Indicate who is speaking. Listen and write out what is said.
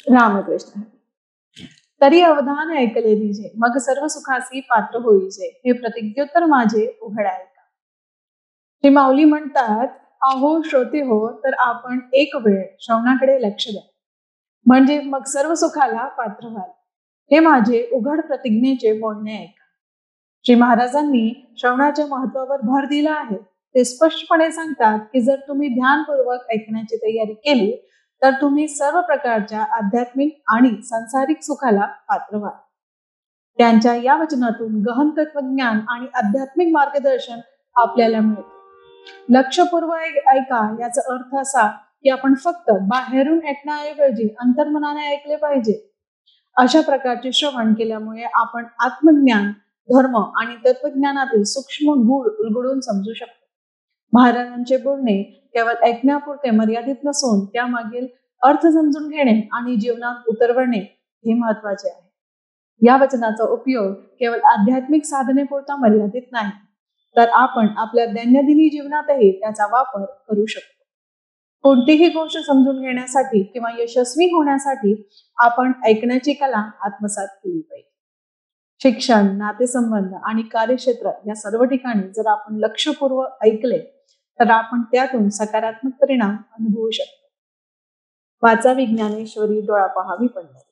Speaker 1: रामकृष्ण. तरी अवधान ऐकले दिजे, मग सर्व सुखासी पात्र होईजे, हे प्रतिज्ञोत्तर माझे उघड ऐका. श्री माऊली म्हणतात, अहो श्रोते हो, तर आपण एक वेळ श्रवणाकडे लक्ष द्या, म्हणजे मग सर्व सुखाला पात्र व्हाल. हे माझे उघड प्रतिज्ञेचे बोलणे ऐका. श्री महाराजांनी श्रवणाच्या महत्वावर भर दिला आहे. ते स्पष्टपणे सांगतात की जर तुम्ही ध्यानपूर्वक ऐकण्याची तयारी केली तर तुम्ही सर्व प्रकारच्या आध्यात्मिक आणि सांसारिक सुखाला पात्र व्हाल. त्यांच्या या वचनातून गहन तत्वज्ञान आणि आध्यात्मिक मार्गदर्शन आपल्याला मिळते. लक्षपूर्वक ऐका याचा अर्थ असा की आपण फक्त बाहेरून ऐकण्याऐवजी अंतर्मनाने ऐकले पाहिजे. अशा प्रकारचे श्रवण केल्यामुळे आपण आत्मज्ञान, धर्म आणि तत्वज्ञानातील सूक्ष्म गूढ उलगडून समजू शकतो. महाराजांचे बोलणे केवळ ऐकण्यापुरते मर्यादित नसून त्यामागील अर्थ समजून घेणे आणि जीवनात उतरवणे हे महत्वाचे आहे. या वचनाचा उपयोग केवळ आध्यात्मिक साधनेपुरता मर्यादित नाही, तर आपण आपल्या दैनंदिन जीवनातही त्याचा वापर करू शकतो. कोणतीही गोष्ट समजून घेण्यासाठी किंवा यशस्वी होण्यासाठी आपण ऐकण्याची कला आत्मसात केली पाहिजे. शिक्षण, नातेसंबंध आणि कार्यक्षेत्र या सर्व ठिकाणी जर आपण लक्षपूर्वक ऐकले तर आपण त्यातून सकारात्मक परिणाम अनुभवू शकतो. वाचा विज्ञानेश्वरी, डोळा पहावी पंढरी.